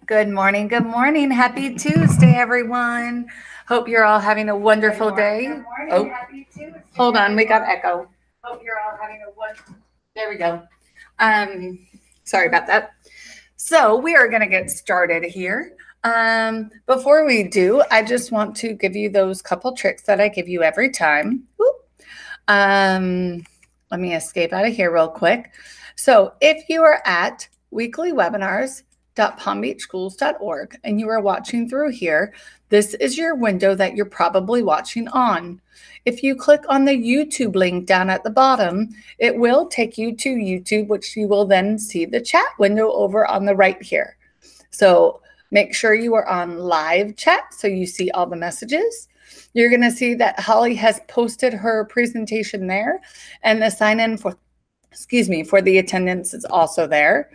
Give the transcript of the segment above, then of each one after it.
Good morning. Good morning. Happy Tuesday, everyone. Hope you're all having a wonderful day. Oh, hold on. We got echo. Hope you're all having a wonderful. There we go. Sorry about that. So we are going to get started here. Before we do, I just want to give you those couple tricks that I give you every time. Let me escape out of here real quick. So if you are at weeklywebinars.palmbeachschools.org and you are watching through here, this is your window that you're probably watching on. If you click on the YouTube link down at the bottom, it will take you to YouTube, which you will then see the chat window over on the right here. So make sure you are on live chat so you see all the messages. You're going to see that Holly has posted her presentation there, and the sign-in for the attendance is also there.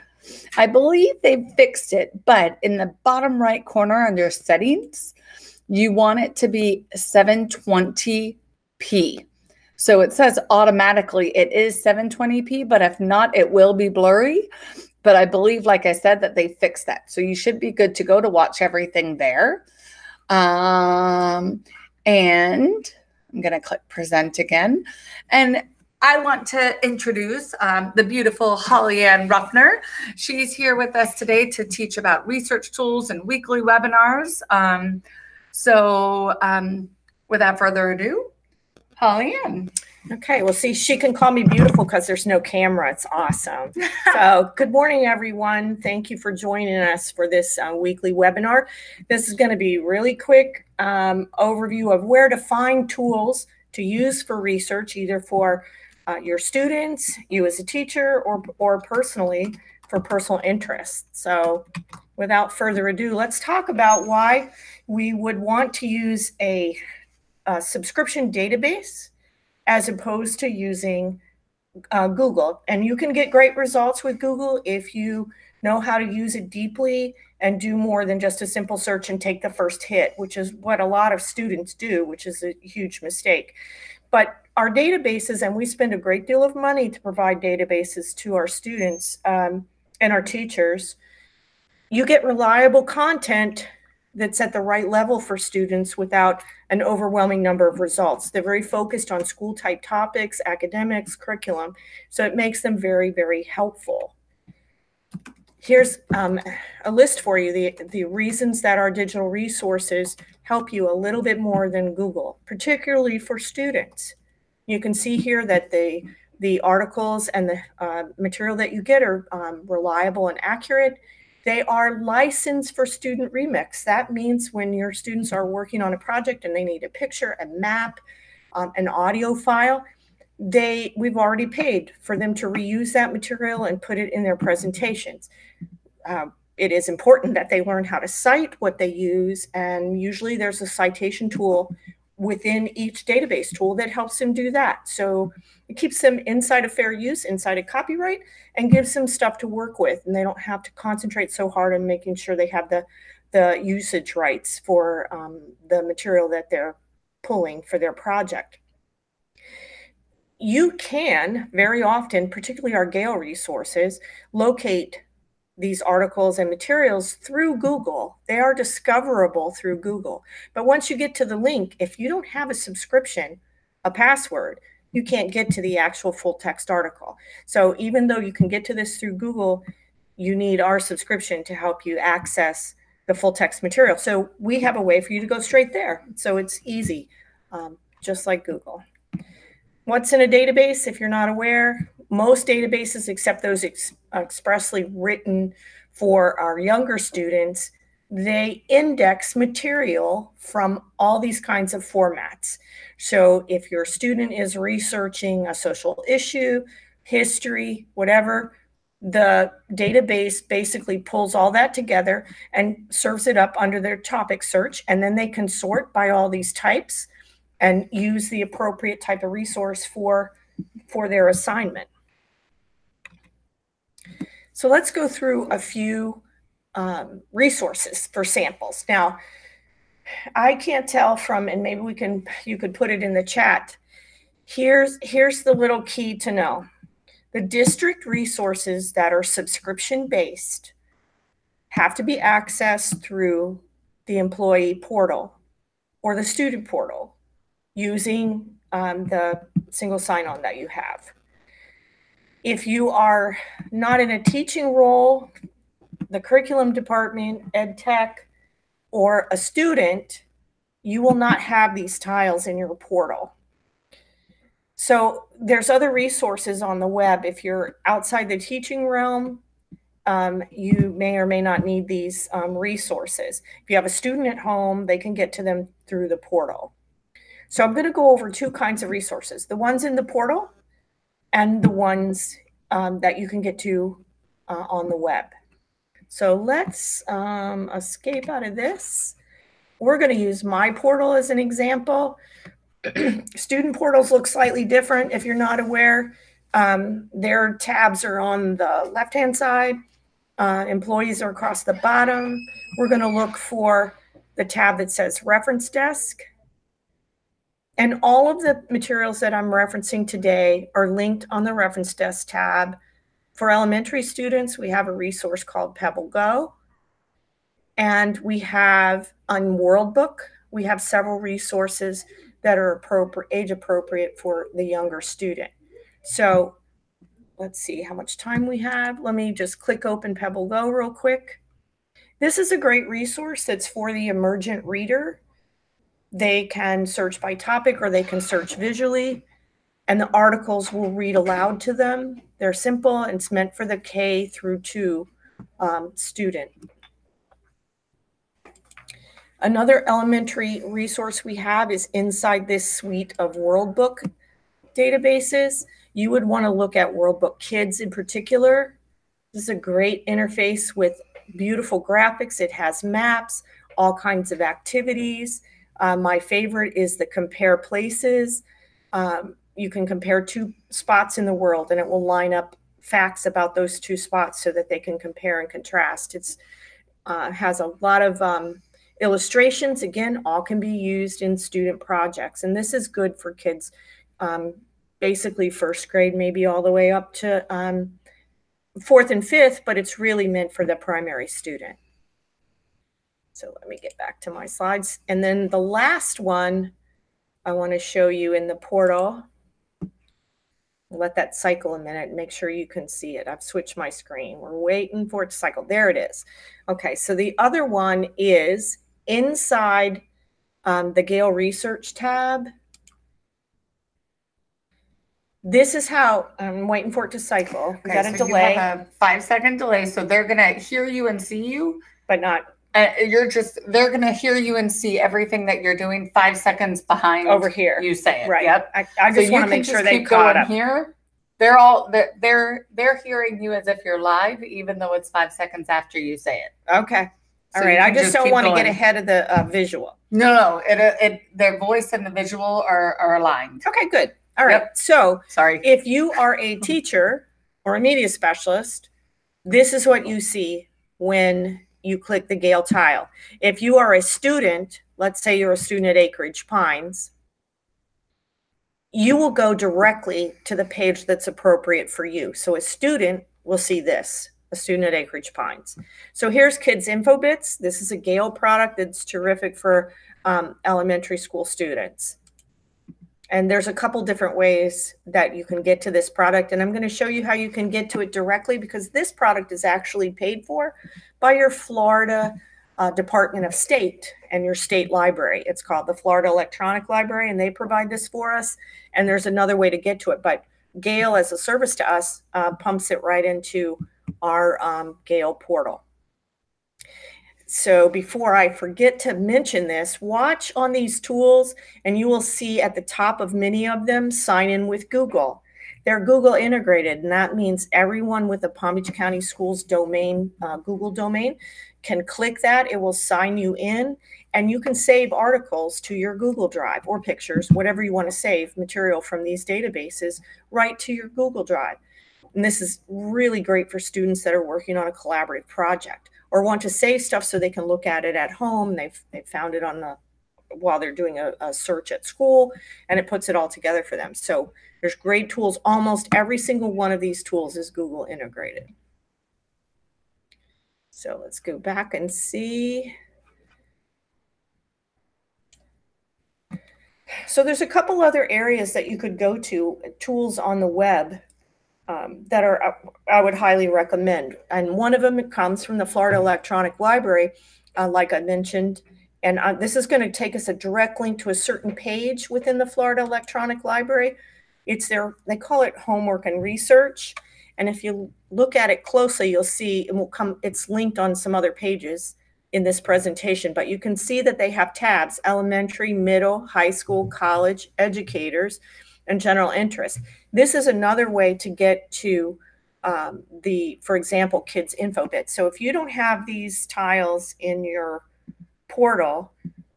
I believe they've fixed it, but in the bottom right corner under settings, you want it to be 720p. So it says automatically it is 720p, but if not, it will be blurry. But I believe, like I said, that they fixed that. So you should be good to go to watch everything there. And I'm going to click present again. And I want to introduce the beautiful Holly Ann Ruffner. She's here with us today to teach about research tools and weekly webinars. Without further ado, Holly Ann. Okay, well, see, she can call me beautiful because there's no camera. It's awesome. So good morning, everyone. Thank you for joining us for this weekly webinar. This is going to be really quick overview of where to find tools to use for research, either for your students, you as a teacher, or personally for personal interest. So without further ado, let's talk about why we would want to use a subscription database as opposed to using Google. And you can get great results with Google if you know how to use it deeply and do more than just a simple search and take the first hit, which is what a lot of students do, which is a huge mistake. But our databases, and we spend a great deal of money to provide databases to our students and our teachers, you get reliable content that's at the right level for students without an overwhelming number of results. They're very focused on school type topics, academics, curriculum, so it makes them very, very helpful. Here's a list for you, the reasons that our digital resources help you a little bit more than Google, particularly for students. You can see here that the articles and the material that you get are reliable and accurate. They are licensed for student remix. That means when your students are working on a project and they need a picture, a map, an audio file, we've already paid for them to reuse that material and put it in their presentations. It is important that they learn how to cite what they use, and usually there's a citation tool within each database tool that helps them do that. So it keeps them inside of fair use, inside of copyright, and gives them stuff to work with, and they don't have to concentrate so hard on making sure they have the usage rights for the material that they're pulling for their project. You can very often, particularly our Gale resources, locate these articles and materials through Google. They are discoverable through Google. But once you get to the link, if you don't have a subscription, a password, you can't get to the actual full text article. So even though you can get to this through Google, you need our subscription to help you access the full text material. So we have a way for you to go straight there. So it's easy, just like Google. What's in a database, if you're not aware? Most databases, except those expressly written for our younger students, they index material from all these kinds of formats. So if your student is researching a social issue, history, whatever, the database basically pulls all that together and serves it up under their topic search, and then they can sort by all these types and use the appropriate type of resource for their assignment. So let's go through a few resources for samples. Now, I can't tell from, and maybe you could put it in the chat. Here's the little key to know. The district resources that are subscription-based have to be accessed through the employee portal or the student portal using the single sign-on that you have. If you are not in a teaching role, the curriculum department, ed tech, or a student, you will not have these tiles in your portal. So there's other resources on the web. If you're outside the teaching realm, you may or may not need these resources. If you have a student at home, they can get to them through the portal. So I'm going to go over two kinds of resources, the ones in the portal and the ones that you can get to on the web. So let's escape out of this. We're going to use my portal as an example. Student portals look slightly different if you're not aware. Their tabs are on the left-hand side. Employees are across the bottom. We're going to look for the tab that says Reference Desk. And all of the materials that I'm referencing today are linked on the Reference Desk tab. For elementary students, we have a resource called Pebble Go. And we have on Worldbook, we have several resources that are age appropriate for the younger student. So let's see how much time we have. Let me just click open Pebble Go real quick. This is a great resource that's for the emergent reader. They can search by topic or they can search visually, and the articles will read aloud to them. They're simple and it's meant for the K through 2 student. Another elementary resource we have is inside this suite of Worldbook databases. You would want to look at Worldbook Kids in particular. This is a great interface with beautiful graphics. It has maps, all kinds of activities. My favorite is the Compare Places. You can compare 2 spots in the world and it will line up facts about those 2 spots so that they can compare and contrast. It's has a lot of illustrations. Again, all can be used in student projects. And this is good for kids, basically 1st grade, maybe all the way up to 4th and 5th, but it's really meant for the primary student. So let me get back to my slides. And then the last one I want to show you in the portal. Let that cycle a minute and make sure you can see it. I've switched my screen. We're waiting for it to cycle. There it is. Okay, so the other one is inside the Gale Research tab. This is how I'm waiting for it to cycle. We got a delay. You have a 5-second delay, so they're going to hear you and see you, but not. They're going to hear you and see everything that you're doing 5 seconds behind over here. You say it. Right. Yep. I just want to make sure they caught up here. They're hearing you as if you're live, even though it's 5 seconds after you say it. Okay. All right. I just don't want to get ahead of the visual. No. Their voice and the visual are aligned. Okay, good. All right. Yep. So sorry. If you are a teacher or a media specialist, this is what you see when you click the Gale tile. If you are a student, let's say you're a student at Acreage Pines, you will go directly to the page that's appropriate for you. So a student will see this, a student at Acreage Pines. So here's Kids Info Bits. This is a Gale product that's terrific for elementary school students. And there's a couple different ways that you can get to this product. And I'm going to show you how you can get to it directly, because this product is actually paid for by your Florida Department of State and your state library. It's called the Florida Electronic Library, and they provide this for us. And there's another way to get to it. But Gale, as a service to us, pumps it right into our Gale portal. So before I forget to mention this, watch on these tools and you will see at the top of many of them, sign in with Google. They're Google integrated, and that means everyone with the Palm Beach County Schools domain, Google domain, can click that. It will sign you in, and you can save articles to your Google Drive or pictures, whatever you want to save, material from these databases, right to your Google Drive. And this is really great for students that are working on a collaborative project or want to save stuff so they can look at it at home. They've found it on while they're doing a search at school, and it puts it all together for them. So there's great tools. Almost every single one of these tools is Google integrated. So let's go back and see. So there's a couple other areas that you could go to, tools on the web that I would highly recommend. And one of them comes from the Florida Electronic Library, like I mentioned. And this is going to take us a direct link to a certain page within the Florida Electronic Library. It's their, they call it homework and research. And if you look at it closely, you'll see it will come, it's linked on some other pages in this presentation, but you can see that they have tabs: elementary, middle, high school, college, educators, and general interest. This is another way to get to for example, kids info bits. So if you don't have these tiles in your portal,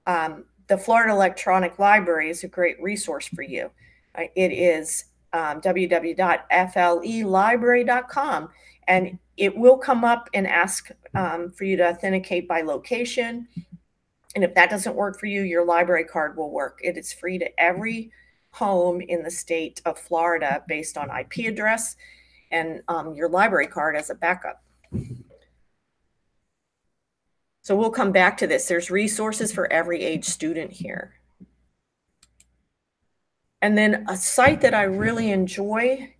the Florida Electronic Library is a great resource for you. It is www.flelibrary.com, and it will come up and ask for you to authenticate by location. And if that doesn't work for you, your library card will work. It is free to every home in the state of Florida based on IP address, and your library card as a backup. So we'll come back to this. There's resources for every age student here. And then a site that I really enjoy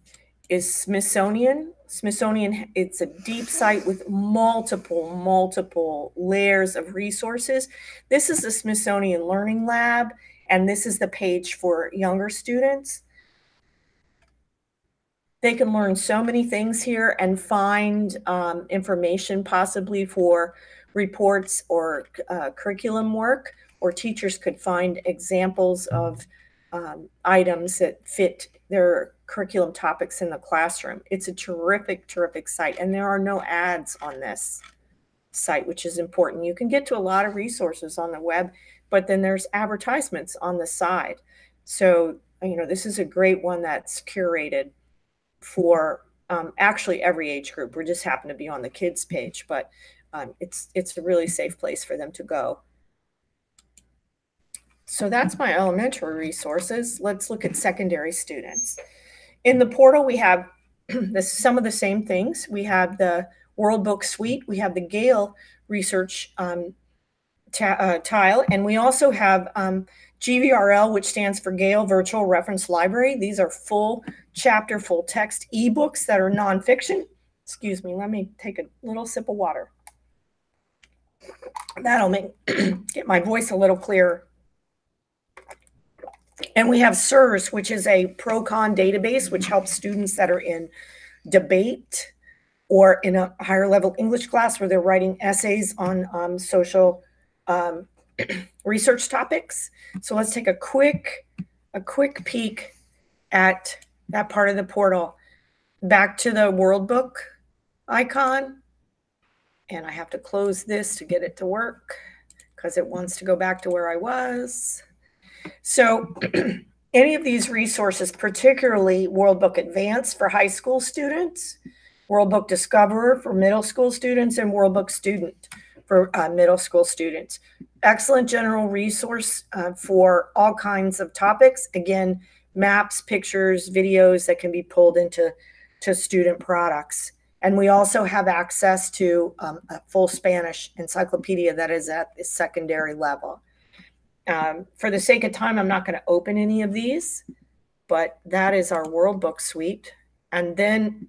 is Smithsonian. Smithsonian, it's a deep site with multiple layers of resources. This is the Smithsonian Learning Lab, and this is the page for younger students. They can learn so many things here and find information possibly for reports or curriculum work, or teachers could find examples of items that fit their curriculum topics in the classroom. It's a terrific site, and there are no ads on this site, which is important. You can get to a lot of resources on the web, but then there's advertisements on the side. So, you know, this is a great one that's curated for actually every age group. We just happen to be on the kids page, but it's a really safe place for them to go. So that's my elementary resources. Let's look at secondary students. In the portal, we have some of the same things. We have the World Book Suite. We have the Gale Research tile. And we also have GVRL, which stands for Gale Virtual Reference Library. These are full chapter, full text ebooks that are nonfiction. Excuse me, let me take a little sip of water. That'll get my voice a little clearer. And we have SIRS, which is a pro-con database, which helps students that are in debate or in a higher level English class where they're writing essays on social research topics. So let's take a quick peek at that part of the portal. Back to the World Book icon. And I have to close this to get it to work because it wants to go back to where I was. So any of these resources, particularly World Book Advanced for high school students, World Book Discoverer for middle school students, and World Book Student for middle school students. Excellent general resource for all kinds of topics. Again, maps, pictures, videos that can be pulled into student products. And we also have access to a full Spanish encyclopedia that is at the secondary level. For the sake of time, I'm not going to open any of these, but that is our World Book Suite. And then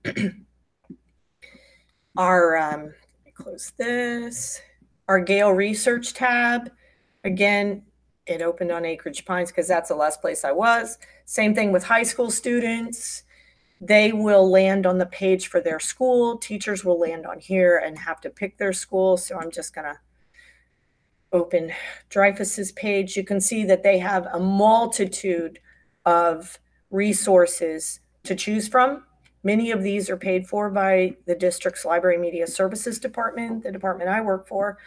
our, let me close this, our Gale Research tab. Again, it opened on Acreage Pines because that's the last place I was. Same thing with high school students. They will land on the page for their school. Teachers will land on here and have to pick their school. So I'm just going to open Dreyfus's page. You can see that they have a multitude of resources to choose from. Many of these are paid for by the district's Library Media Services Department, the department I work for,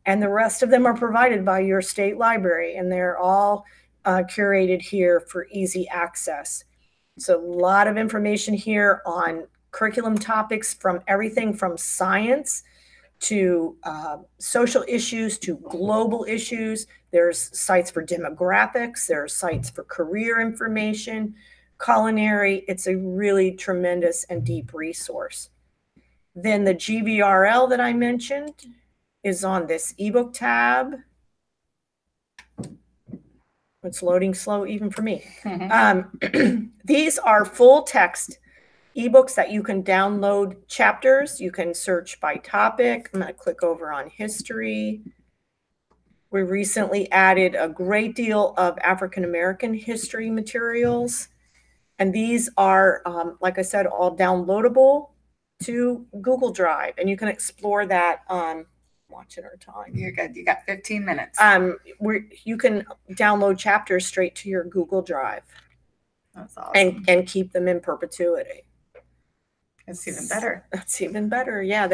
and the rest of them are provided by your state library, and they're all curated here for easy access. So a lot of information here on curriculum topics, from everything from science to social issues to global issues. There's sites for demographics. There are sites for career information, culinary. It's a really tremendous and deep resource. Then the GVRL that I mentioned is on this ebook tab. It's loading slow even for me. These are full text ebooks that you can download chapters. You can search by topic. I'm going to click over on history. We recently added a great deal of African American history materials. And these are, like I said, all downloadable to Google Drive. And you can explore that on watching our time. You're good. You got 15 minutes. You can download chapters straight to your Google Drive. That's awesome. And keep them in perpetuity. That's even better. That's even better. Yeah,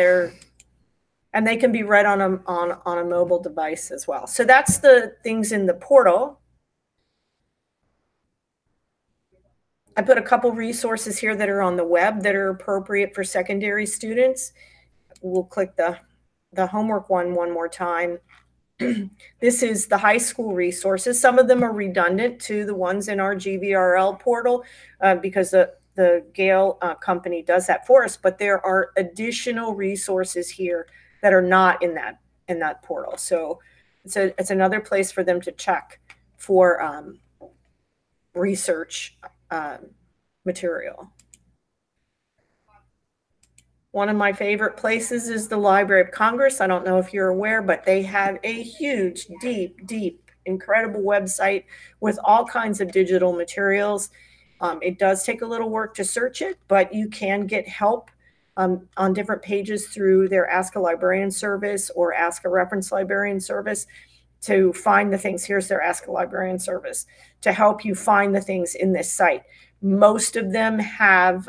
and they can be read on a mobile device as well. So that's the things in the portal. I put a couple resources here that are on the web that are appropriate for secondary students. We'll click the homework one more time. This is the high school resources. Some of them are redundant to the ones in our GVRL portal because the Gale company does that for us, but there are additional resources here that are not in that portal. So it's another place for them to check for research material. One of my favorite places is the Library of Congress. I don't know if you're aware, but they have a huge, deep, incredible website with all kinds of digital materials. It does take a little work to search it, but you can get help on different pages through their Ask a Librarian service or Ask a Reference Librarian service to find the things. Here's their Ask a Librarian service to help you find the things in this site. Most of them have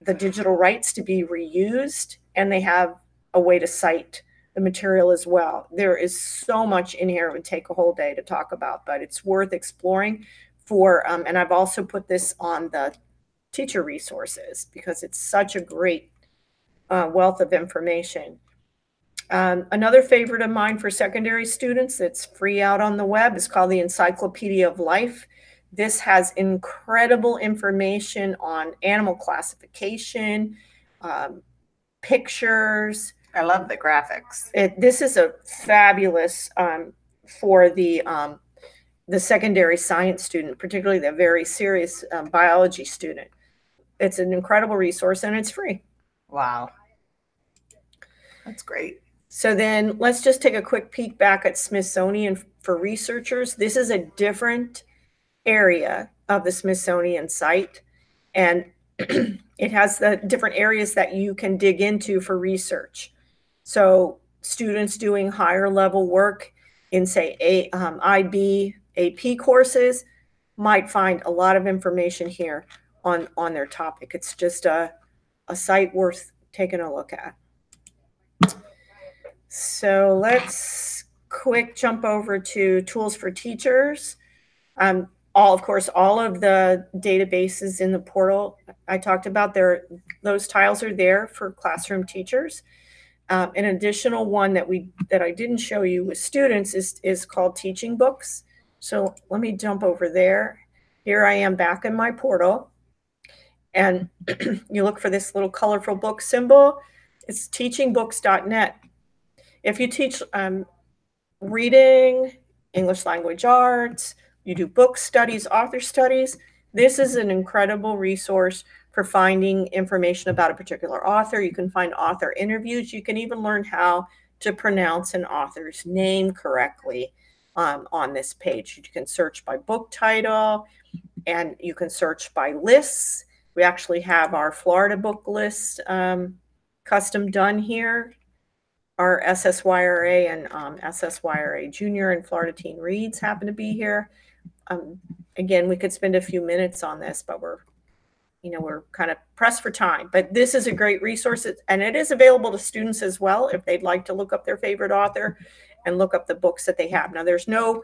the digital rights to be reused, and they have a way to cite the material as well. There is so much in here. It would take a whole day to talk about, but it's worth exploring for, and I've also put this on the teacher resources because it's such a great wealth of information. Another favorite of mine for secondary students that's free out on the web is called the Encyclopedia of Life. This has incredible information on animal classification, pictures. I love the graphics. This is a fabulous for the secondary science student, particularly the very serious biology student. It's an incredible resource and it's free. Wow. That's great. So then let's just take a quick peek back at Smithsonian for researchers. This is a different area of the Smithsonian site, and it has the different areas that you can dig into for research. So students doing higher level work in, say, IB, AP courses might find a lot of information here on their topic. It's just a site worth taking a look at. So let's quick jump over to tools for teachers. Of course, all of the databases in the portal I talked about, those tiles are there for classroom teachers. An additional one that I didn't show you with students is called Teaching Books. So let me jump over there. Here I am back in my portal. And you look for this little colorful book symbol. It's teachingbooks.net. If you teach reading, English language arts, you do book studies, author studies, this is an incredible resource for finding information about a particular author. You can find author interviews. You can even learn how to pronounce an author's name correctly on this page. You can search by book title, and you can search by lists. We actually have our Florida book list custom done here. Our SSYRA and SSYRA Junior and Florida Teen Reads happen to be here. Again, we could spend a few minutes on this, but we're kind of pressed for time. But this is a great resource, and it is available to students as well if they'd like to look up their favorite author and look up the books that they have. Now, there's no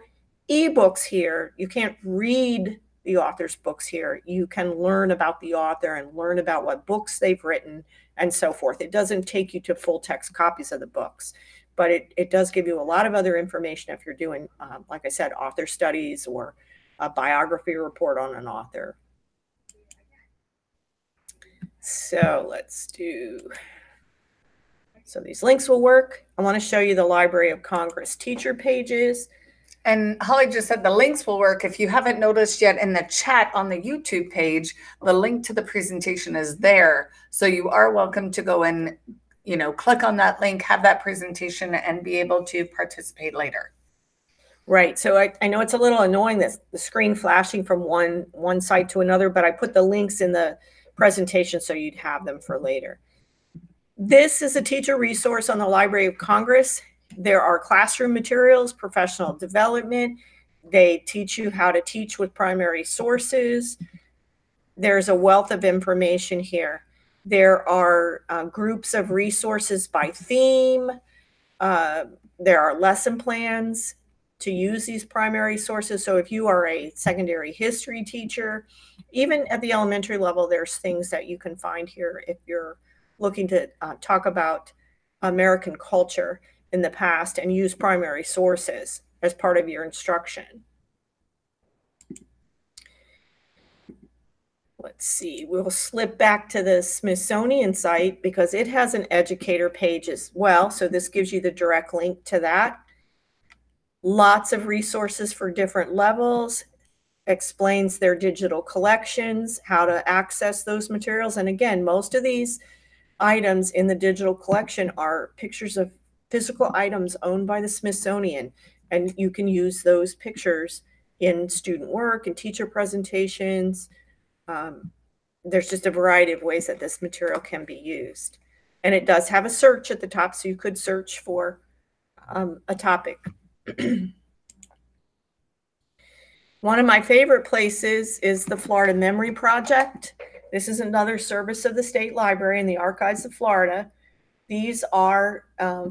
ebooks here. You can't read the author's books here. You can learn about the author and learn about what books they've written and so forth. It doesn't take you to full text copies of the books, but it does give you a lot of other information if you're doing, like I said, author studies or a biography report on an author. So let's do, so these links will work. I want to show you the Library of Congress teacher pages. And Holly just said the links will work. If you haven't noticed yet in the chat on the YouTube page, the link to the presentation is there. So you are welcome to go and, you know, click on that link, have that presentation, and be able to participate later. Right. So I know it's a little annoying that the screen flashing from one site to another, but I put the links in the presentation so you'd have them for later. This is a teacher resource on the Library of Congress. There are classroom materials, professional development. They teach you how to teach with primary sources. There's a wealth of information here. There are groups of resources by theme. There are lesson plans to use these primary sources. So if you are a secondary history teacher, even at the elementary level, there's things that you can find here if you're looking to talk about American culture in the past and use primary sources as part of your instruction. Let's see, we'll slip back to the Smithsonian site because it has an educator page as well. So this gives you the direct link to that. Lots of resources for different levels, explains their digital collections, how to access those materials. And again, most of these items in the digital collection are pictures of physical items owned by the Smithsonian, and you can use those pictures in student work and teacher presentations. There's just a variety of ways that this material can be used. And it does have a search at the top, so you could search for a topic. One of my favorite places is the Florida Memory Project. This is another service of the State Library and the Archives of Florida. These are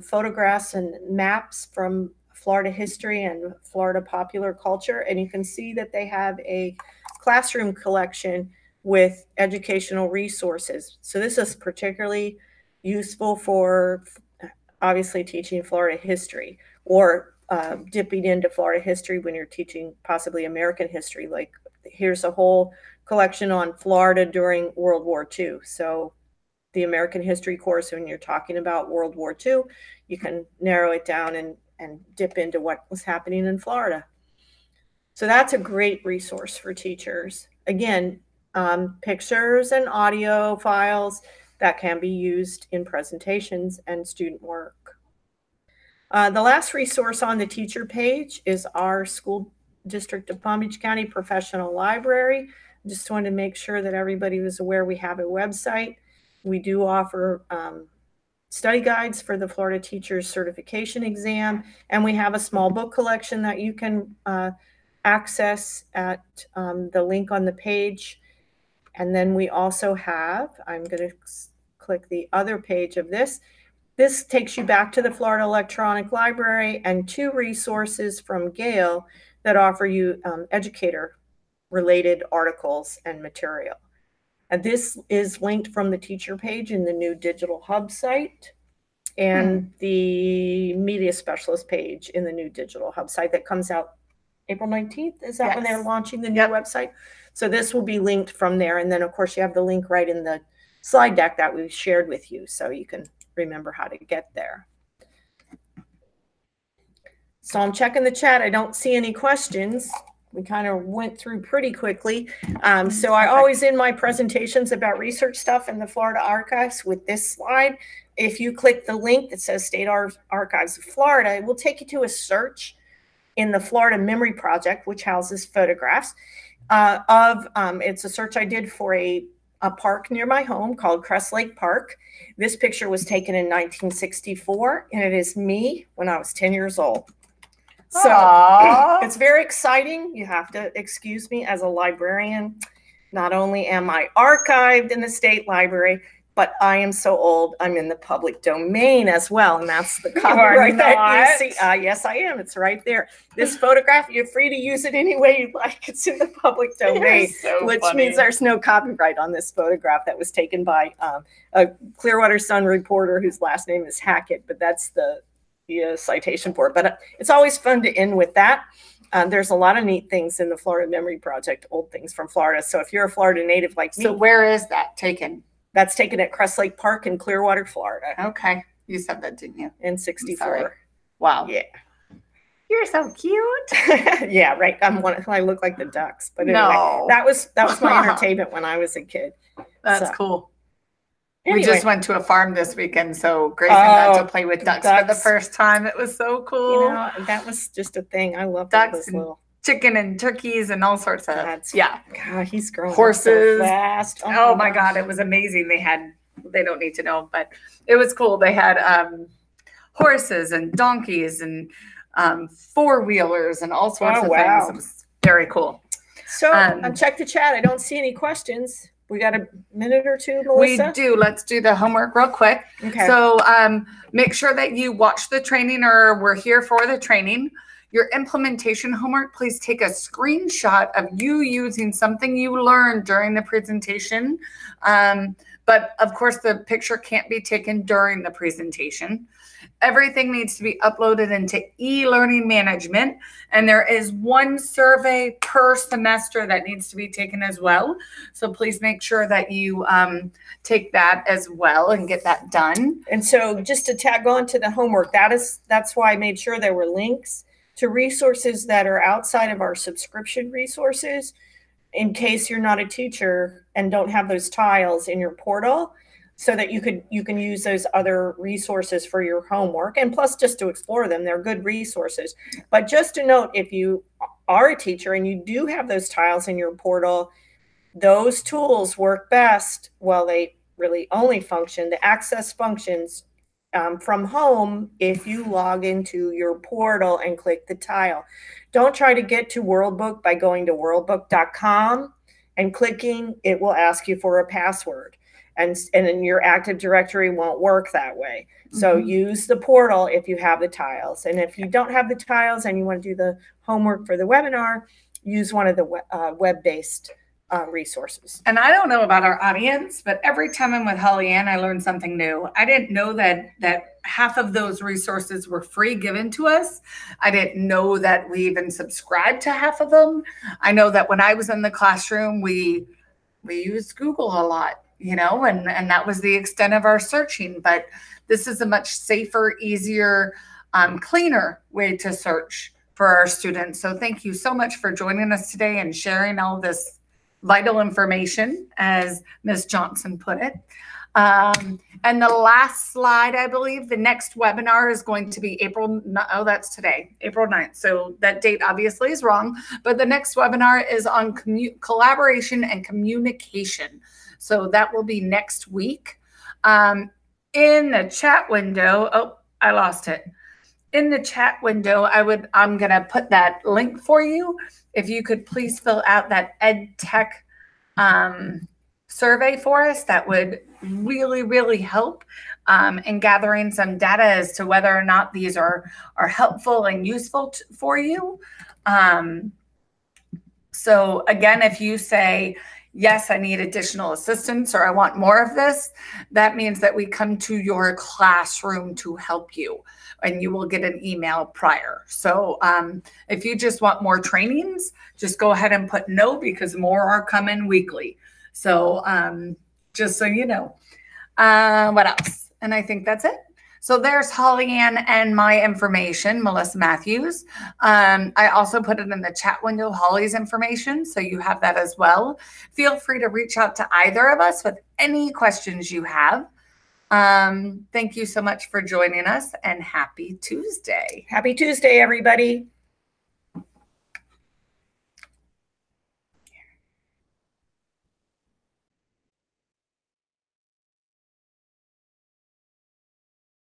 photographs and maps from Florida history and Florida popular culture. And you can see that they have a classroom collection with educational resources. So this is particularly useful for obviously teaching Florida history or dipping into Florida history when you're teaching possibly American history. Like here's a whole collection on Florida during World War II. So the American history course, when you're talking about World War II, you can narrow it down and dip into what was happening in Florida. So that's a great resource for teachers. Again, pictures and audio files that can be used in presentations and student work. The last resource on the teacher page is our School District of Palm Beach County Professional Library. Just wanted to make sure that everybody was aware we have a website. We do offer study guides for the Florida Teachers Certification Exam, and we have a small book collection that you can access at the link on the page. And then we also have, I'm going to click the other page of this. This takes you back to the Florida Electronic Library and 2 resources from Gale that offer you educator-related articles and material. And this is linked from the teacher page in the new Digital Hub site and the media specialist page in the new Digital Hub site that comes out April 19th. Is that when they're launching the new website? So this will be linked from there. And then, of course, you have the link right in the slide deck that we've shared with you, so you can remember how to get there. So I'm checking the chat. I don't see any questions. We kind of went through pretty quickly. So I always in my presentations about research stuff in the Florida Archives with this slide, if you click the link that says State Archives of Florida, it will take you to a search in the Florida Memory Project, which houses photographs it's a search I did for a park near my home called Crest Lake Park. This picture was taken in 1964, and it is me when I was 10 years old. So it's very exciting. You have to excuse me as a librarian. Not only am I archived in the State Library, but I am so old, I'm in the public domain as well. And that's the copyright that you see. Yes, I am. It's right there. This photograph, you're free to use it any way you like. It's in the public domain, which means there's no copyright on this photograph that was taken by a Clearwater Sun reporter whose last name is Hackett, but that's the citation for it. But it's always fun to end with that. There's a lot of neat things in the Florida Memory Project, old things from Florida. So if you're a Florida native like me. So where is that taken? That's taken at Crest Lake Park in Clearwater, Florida. Okay. You said that, didn't you? In 64. Wow. Yeah. You're so cute. Yeah, right. I look like the ducks. But anyway, No. that was my entertainment when I was a kid. That's cool. Anyway. We just went to a farm this weekend, so Grayson got to play with ducks for the first time. It was so cool. You know, that was just a thing. I love ducks and chicken and turkeys and all sorts of God, he's growing horses so fast. Oh my God, it was amazing. They don't need to know, but it was cool. They had horses and donkeys and four-wheelers and all sorts of things. It was very cool. So check the chat. I don't see any questions. We got a minute or two, Melissa? We do. Let's do the homework real quick. Okay. So make sure that you watch the training, or we're here for the training. Your implementation homework, please take a screenshot of you using something you learned during the presentation. But of course, the picture can't be taken during the presentation. Everything needs to be uploaded into e-learning management. And there is one survey per semester that needs to be taken as well. So please make sure that you take that as well and get that done. And so just to tag on to the homework, that's why I made sure there were links to resources that are outside of our subscription resources, in case you're not a teacher and don't have those tiles in your portal, so that you can use those other resources for your homework, and plus just to explore them. They're good resources. But just to note, if you are a teacher and you do have those tiles in your portal, those tools work best. Well, they really only function, the access functions from home, if you log into your portal and click the tile. Don't try to get to Worldbook by going to worldbook.com and clicking. It will ask you for a password, and then your Active Directory won't work that way. So use the portal if you have the tiles. And if you don't have the tiles and you want to do the homework for the webinar, use one of the web-based resources. And I don't know about our audience, but every time I'm with Holly Ann, I learn something new. I didn't know that half of those resources were free given to us. I didn't know that we even subscribed to half of them. I know that when I was in the classroom, we used Google a lot, you know, and that was the extent of our searching. But this is a much safer, easier, cleaner way to search for our students. So thank you so much for joining us today and sharing all this vital information, as Ms. Johnson put it. And the last slide, I believe, the next webinar is going to be April 9th. So that date obviously is wrong, but the next webinar is on collaboration and communication. So that will be next week. In the chat window, oh, I lost it. In the chat window, I'm gonna put that link for you. If you could please fill out that EdTech survey for us, that would really, really help in gathering some data as to whether or not these are helpful and useful for you. So again, if you say, yes, I need additional assistance, or I want more of this, that means that we come to your classroom to help you, and you will get an email prior. So if you just want more trainings, just go ahead and put no, because more are coming weekly. So just so you know. What else? And I think that's it. So there's Holly Ann and my information, Melissa Matthews. I also put it in the chat window, Holly's information, so you have that as well. Feel free to reach out to either of us with any questions you have. Thank you so much for joining us, and happy Tuesday. Happy Tuesday, everybody.